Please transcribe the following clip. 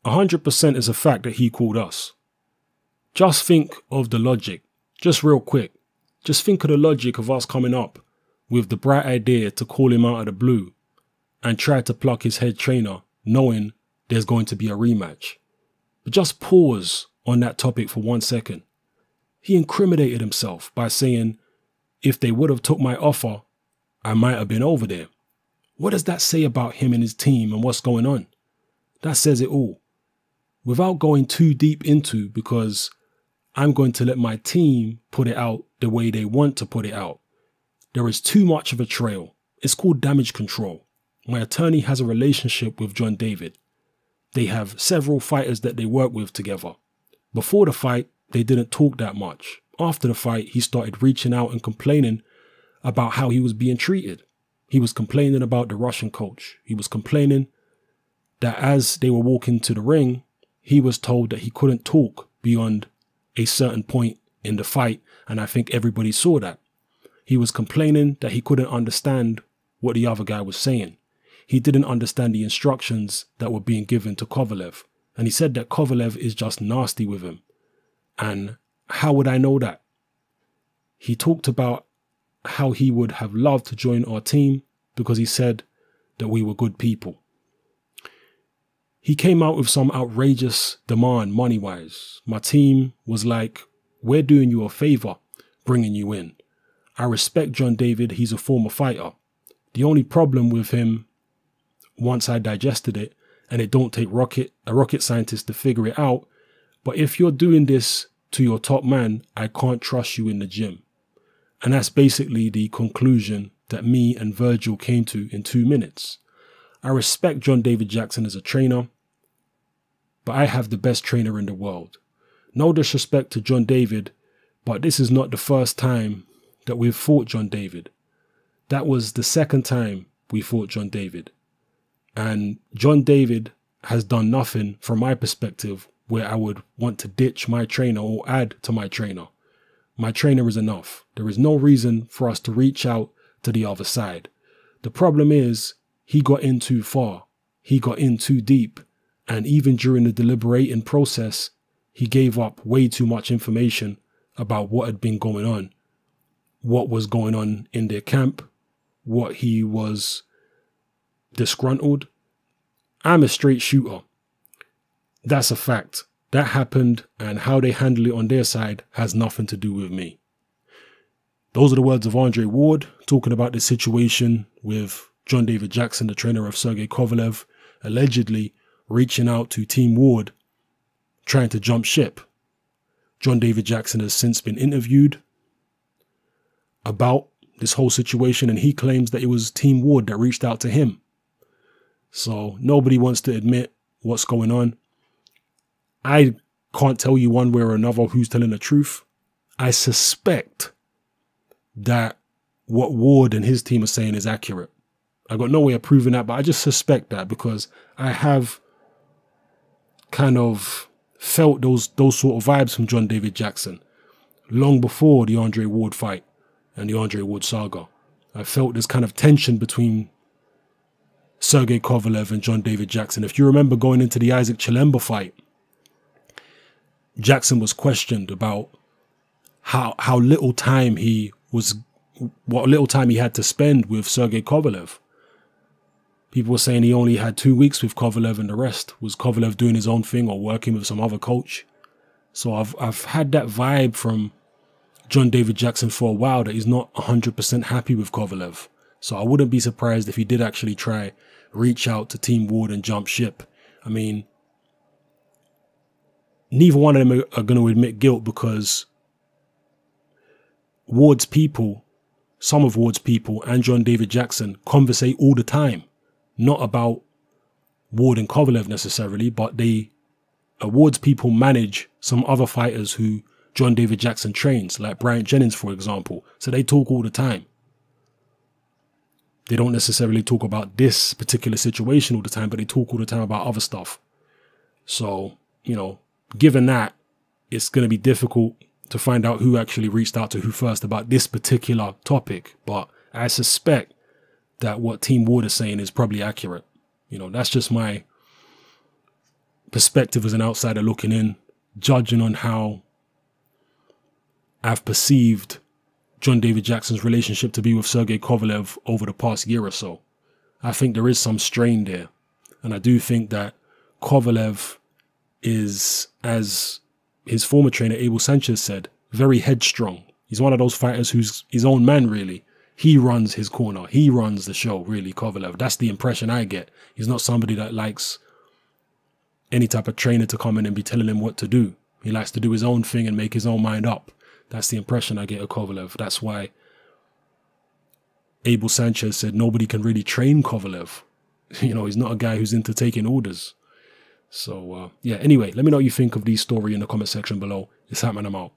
100% is a fact that he called us. Just think of the logic, just real quick. Just think of the logic of us coming up with the bright idea to call him out of the blue and try to pluck his head trainer knowing there's going to be a rematch. But just pause on that topic for 1 second. He incriminated himself by saying, if they would have took my offer, I might have been over there. What does that say about him and his team and what's going on? That says it all. Without going too deep into, because I'm going to let my team put it out the way they want to put it out. There is too much of a trail. It's called damage control. My attorney has a relationship with John David. They have several fighters that they work with together. Before the fight, they didn't talk that much. After the fight, he started reaching out and complaining about how he was being treated. He was complaining about the Russian coach. He was complaining that as they were walking to the ring, he was told that he couldn't talk beyond a certain point in the fight, and I think everybody saw that. He was complaining that he couldn't understand what the other guy was saying. He didn't understand the instructions that were being given to Kovalev, and he said that Kovalev is just nasty with him. And how would I know that? He talked about how he would have loved to join our team because he said that we were good people. He came out with some outrageous demand money-wise. My team was like, we're doing you a favor bringing you in. I respect John David. He's a former fighter. The only problem with him, once I digested it, and it don't take a rocket scientist to figure it out, but if you're doing this to your top man, I can't trust you in the gym. And that's basically the conclusion that me and Virgil came to in 2 minutes. I respect John David Jackson as a trainer, but I have the best trainer in the world. No disrespect to John David, but this is not the first time that we've fought John David. That was the second time we fought John David. And John David has done nothing from my perspective where I would want to ditch my trainer or add to my trainer. My trainer is enough. There is no reason for us to reach out to the other side. The problem is he got in too far. He got in too deep. And even during the deliberating process, he gave up way too much information about what had been going on, what was going on in their camp, what he was disgruntled. I'm a straight shooter. That's a fact. That happened, and how they handle it on their side has nothing to do with me. Those are the words of Andre Ward talking about the situation with John David Jackson, the trainer of Sergey Kovalev, allegedly reaching out to Team Ward, trying to jump ship. John David Jackson has since been interviewed about this whole situation, and he claims that it was Team Ward that reached out to him. So nobody wants to admit what's going on. I can't tell you one way or another who's telling the truth. I suspect that what Ward and his team are saying is accurate. I got no way of proving that, but I just suspect that because I have kind of felt those sort of vibes from John David Jackson long before the Andre Ward fight and the Andre Ward saga. I felt this kind of tension between Sergey Kovalev and John David Jackson. If you remember going into the Isaac Chilemba fight, Jackson was questioned about how little time what little time he had to spend with Sergey Kovalev. People were saying he only had 2 weeks with Kovalev and the rest was Kovalev doing his own thing or working with some other coach. So I've had that vibe from John David Jackson for a while that he's not 100% happy with Kovalev. So I wouldn't be surprised if he did actually try reach out to Team Ward and jump ship. I mean, neither one of them are going to admit guilt because Ward's people, some of Ward's people and John David Jackson conversate all the time. Not about Ward and Kovalev necessarily, but Ward's people manage some other fighters who John David Jackson trains, like Bryant Jennings, for example. So they talk all the time. They don't necessarily talk about this particular situation all the time, but they talk all the time about other stuff. So, you know, given that, it's going to be difficult to find out who actually reached out to who first about this particular topic. But I suspect that what Team Ward is saying is probably accurate. You know, that's just my perspective as an outsider looking in, judging on how I've perceived John David Jackson's relationship to be with Sergey Kovalev over the past year or so. I think there is some strain there. And I do think that Kovalev is, as his former trainer Abel Sanchez said, very headstrong. He's one of those fighters who's his own man, really. He runs his corner. He runs the show, really, Kovalev. That's the impression I get. He's not somebody that likes any type of trainer to come in and be telling him what to do. He likes to do his own thing and make his own mind up. That's the impression I get of Kovalev. That's why Abel Sanchez said nobody can really train Kovalev. You know, he's not a guy who's into taking orders. So, yeah, anyway, let me know what you think of the story in the comment section below. It's Hatman, I'm out.